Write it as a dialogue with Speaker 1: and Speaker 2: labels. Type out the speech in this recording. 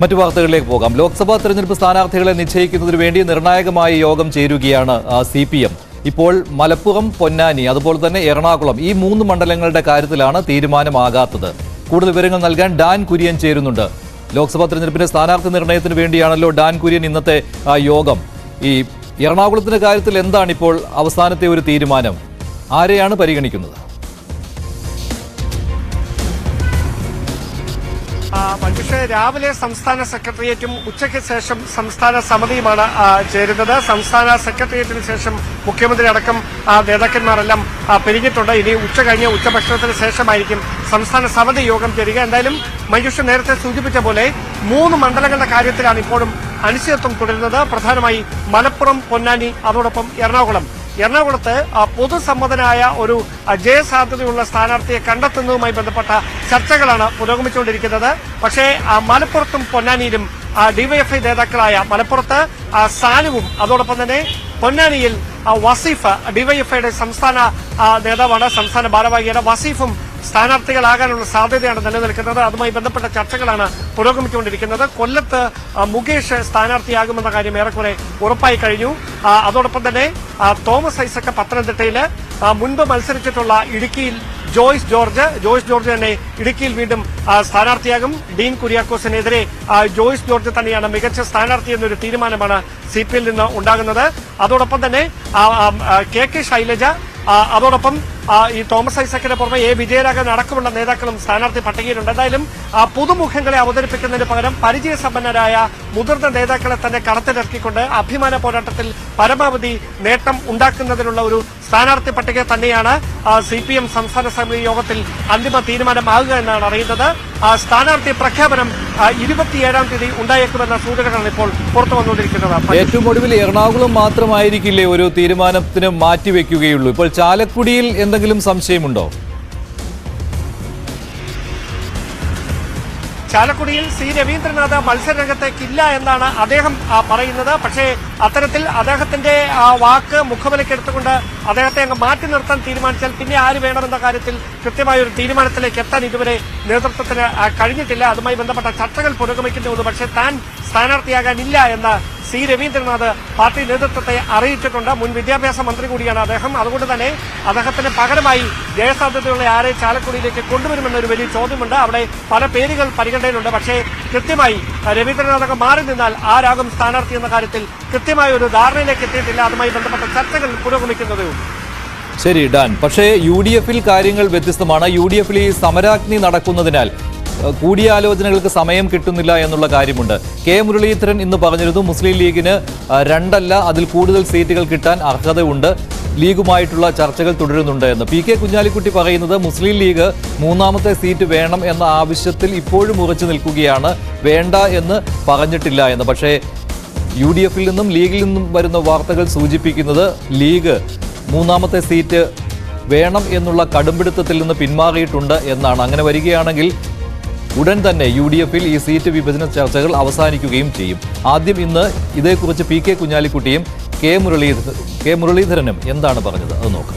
Speaker 1: മറ്റു വാർത്തകളിലേക്ക് പോകാം. ലോക്സഭാ തെരഞ്ഞെടുപ്പ് സ്ഥാനാർത്ഥികളെ നിശ്ചയിക്കുന്നതിന് വേണ്ടി നിർണായകമായ യോഗം ചേരുകയാണ് CPM. ഇപ്പോൾ മലപ്പുറം, പൊന്നാനി, അതുപോലെ തന്നെ എറണാകുളം ഈ 3 മണ്ഡലങ്ങളുടെ കാര്യത്തിലാണ് തീരുമാനമാകാത്തത്. കൂടുതൽ വിവരങ്ങൾ നൽകാൻ ഡാൻ കുര്യൻ ചേരുന്നുണ്ട്. ലോക്സഭാ തെരഞ്ഞെടുപ്പിന്റെ സ്ഥാനാർത്ഥി നിർണയത്തിന് വേണ്ടിയാണല്ലോ ഡാൻ കുര്യൻ ഇന്നത്തെ യോഗം. ഈ എറണാകുളത്തിന്റെ കാര്യത്തിൽ എന്താണ് ഇപ്പോൾ അവസാനത്തെ ഒരു തീരുമാനം? ആരെയാണ് പരിഗണിക്കുന്നത്?
Speaker 2: പക്ഷേ രാവിലെ സംസ്ഥാന സെക്രട്ടേറിയറ്റും ഉച്ചയ്ക്ക് ശേഷം സംസ്ഥാന സമിതിയുമാണ് ചേരുന്നത്. സംസ്ഥാന സെക്രട്ടേറിയറ്റിന് ശേഷം മുഖ്യമന്ത്രി അടക്കം നേതാക്കന്മാരെല്ലാം പിരിഞ്ഞിട്ടുണ്ട്. ഇനി ഉച്ച കഴിഞ്ഞ് ഉച്ചഭക്ഷണത്തിന് ശേഷമായിരിക്കും സംസ്ഥാന സമിതി യോഗം ചേരുക. എന്തായാലും മഞ്ജുഷ നേരത്തെ സൂചിപ്പിച്ച പോലെ 3 മണ്ഡലങ്ങളുടെ കാര്യത്തിലാണ് ഇപ്പോഴും അനിശ്ചിതത്വം തുടരുന്നത്. പ്രധാനമായി മലപ്പുറം, പൊന്നാനി, അതോടൊപ്പം എറണാകുളത്ത് പൊതുസമ്മതനായ ഒരു ജയസാധ്യതയുള്ള സ്ഥാനാർത്ഥിയെ കണ്ടെത്തുന്നതുമായി ബന്ധപ്പെട്ട ചർച്ചകളാണ് പുരോഗമിച്ചുകൊണ്ടിരിക്കുന്നത്. പക്ഷേ മലപ്പുറത്തും പൊന്നാനിയിലും ഡിവൈഎഫ്ഐ നേതാക്കളായ മലപ്പുറത്ത് സാനുവും അതോടൊപ്പം തന്നെ പൊന്നാനിയിൽ വസീഫ്, ഡിവൈഎഫ്ഐയുടെ സംസ്ഥാന നേതാവാണ്, സംസ്ഥാന ഭാരവാഹിയാണ്. വസീഫും സ്ഥാനാർത്ഥികളാകാനുള്ള സാധ്യതയാണ് നിലനിൽക്കുന്നത്. അതുമായി ബന്ധപ്പെട്ട ചർച്ചകളാണ് പുരോഗമിച്ചുകൊണ്ടിരിക്കുന്നത്. കൊല്ലത്ത് മുകേഷ് സ്ഥാനാർത്ഥിയാകുമെന്ന കാര്യം ഏറെക്കുറെ ഉറപ്പായി കഴിഞ്ഞു. അതോടൊപ്പം തന്നെ തോമസ് ഐസക് പത്തനംതിട്ടയില്, മുൻപ് മത്സരിച്ചിട്ടുള്ള ഇടുക്കിയിൽ ജോയ്സ് ജോർജ് തന്നെ ഇടുക്കിയിൽ വീണ്ടും സ്ഥാനാർത്ഥിയാകും. ഡീൻ കുര്യാക്കോസിനെതിരെ ജോയ്സ് ജോർജ് തന്നെയാണ് മികച്ച സ്ഥാനാർത്ഥി എന്നൊരു തീരുമാനമാണ് CPL നിന്ന് ഉണ്ടാകുന്നത്. അതോടൊപ്പം തന്നെ കെ ശൈലജ, അതോടൊപ്പം ഈ തോമസ് ഐസക്കിന് പുറമെ വിജയരാഘവൻ അടക്കമുള്ള നേതാക്കളും സ്ഥാനാർത്ഥി പട്ടികയിലുണ്ട്. എന്തായാലും പുതുമുഖങ്ങളെ അവതരിപ്പിക്കുന്നതിന് പകരം പരിചയസമ്പന്നരായ മുതിർന്ന നേതാക്കളെ തന്നെ കളത്തിലിറക്കിക്കൊണ്ട് അഭിമാന പോരാട്ടത്തിൽ പരമാവധി നേട്ടം ഉണ്ടാക്കുന്നതിനുള്ള ഒരു സ്ഥാനാർത്ഥി പട്ടിക തന്നെയാണ് CPM സംസ്ഥാന സമിതി യോഗത്തിൽ അന്തിമ തീരുമാനമാകുക എന്നാണ് അറിയുന്നത്. സ്ഥാനാർത്ഥി പ്രഖ്യാപനം 27-ാം തീയതി ഉണ്ടായേക്കുമെന്ന സൂചനകളാണ് ഇപ്പോൾ പുറത്തു വന്നുകൊണ്ടിരിക്കുന്നത്.
Speaker 1: ഏറ്റവും ഒടുവിൽ എറണാകുളം മാത്രമായിരിക്കില്ലേ ഒരു തീരുമാനത്തിന് മാറ്റിവെക്കുകയുള്ളൂ? ഇപ്പോൾ ചാലക്കുടിയിൽ എന്തെങ്കിലും സംശയമുണ്ടോ?
Speaker 2: ചാലക്കുടിയിൽ രവീന്ദ്രനാഥ് മത്സരരംഗത്തേക്കില്ല എന്നാണ് അദ്ദേഹം പറയുന്നത്. പക്ഷേ അത്തരത്തിൽ അദ്ദേഹത്തിന്റെ വാക്ക് മുഖവിലക്കെടുത്തുകൊണ്ട് അദ്ദേഹത്തെ അങ്ങ് മാറ്റി നിർത്താൻ തീരുമാനിച്ചാൽ പിന്നെ ആര് വേണമെന്ന കാര്യത്തിൽ കൃത്യമായ ഒരു തീരുമാനത്തിലേക്ക് എത്താൻ ഇതുവരെ നേതൃത്വത്തിന് കഴിഞ്ഞിട്ടില്ല. അതുമായി ബന്ധപ്പെട്ട ചർച്ചകൾ പുരോഗമിക്കുന്നുള്ളൂ. പക്ഷേ താൻ സ്ഥാനാർത്ഥിയാകാനില്ല എന്ന് രവീന്ദ്രനാഥ് പാർട്ടി നേതൃത്വത്തെ അറിയിച്ചിട്ടുണ്ട്. മുൻ വിദ്യാഭ്യാസ മന്ത്രി കൂടിയാണ് അദ്ദേഹം. അതുകൊണ്ട് തന്നെ അദ്ദേഹത്തിന് പകരമായി ജയസാധ്യതയുള്ള ആരെ ചാലക്കുടിയിലേക്ക് കൊണ്ടുവരുമെന്നൊരു വലിയ ചോദ്യമുണ്ട്. അവിടെ പല പേരുകൾ പരിഗണനയിലുണ്ട്. പക്ഷേ കൃത്യമായി രവീന്ദ്രനാഥ് മാറി നിന്നാൽ ആരാകും സ്ഥാനാർത്ഥി എന്ന കാര്യത്തിൽ കൃത്യമായ ഒരു ധാരണയിലേക്ക് എത്തിയിട്ടില്ല. അതുമായി ബന്ധപ്പെട്ട ചർച്ചകൾ പുരോഗമിക്കുന്നതേ ഉള്ളൂ.
Speaker 1: ശരി ഡാൻ. പക്ഷേ UDF-ൽ കാര്യങ്ങൾ വ്യത്യസ്തമാണ്. UDF-ൽ ഈ സമരാഗ്നി നടക്കുന്നതിനാൽ കൂടിയാലോചനകൾക്ക് സമയം കിട്ടുന്നില്ല എന്നുള്ള കാര്യമുണ്ട്. കെ മുരളീധരൻ ഇന്ന് പറഞ്ഞിരുന്നു മുസ്ലിം ലീഗിന് 2 അല്ല അതിൽ കൂടുതൽ സീറ്റുകൾ കിട്ടാൻ അർഹതയുണ്ട്, ലീഗുമായിട്ടുള്ള ചർച്ചകൾ തുടരുന്നുണ്ട് എന്ന്. PK കുഞ്ഞാലിക്കുട്ടി പറയുന്നത് മുസ്ലിം ലീഗ് 3ാമത്തെ സീറ്റ് വേണം എന്ന ആവശ്യത്തിൽ ഇപ്പോഴും ഉറച്ചു നിൽക്കുകയാണ്, വേണ്ട എന്ന് പറഞ്ഞിട്ടില്ല എന്ന്. പക്ഷേ UDF-ൽ നിന്നും ലീഗിൽ നിന്നും വരുന്ന വാർത്തകൾ സൂചിപ്പിക്കുന്നത് ലീഗ് 3ാമത്തെ സീറ്റ് വേണം എന്നുള്ള കടുംപിടുത്തത്തിൽ നിന്ന് പിന്മാറിയിട്ടുണ്ട് എന്നാണ്. അങ്ങനെ വരികയാണെങ്കിൽ ഉടൻ തന്നെ UDF-ൽ ഈ സീറ്റ് വിഭജന ചർച്ചകൾ അവസാനിക്കുകയും ചെയ്യും. ആദ്യം ഇന്ന് ഇതേക്കുറിച്ച് PK കുഞ്ഞാലിക്കുട്ടിയും കെ മുരളീധരനും എന്താണ് പറഞ്ഞത് അത് നോക്കാം.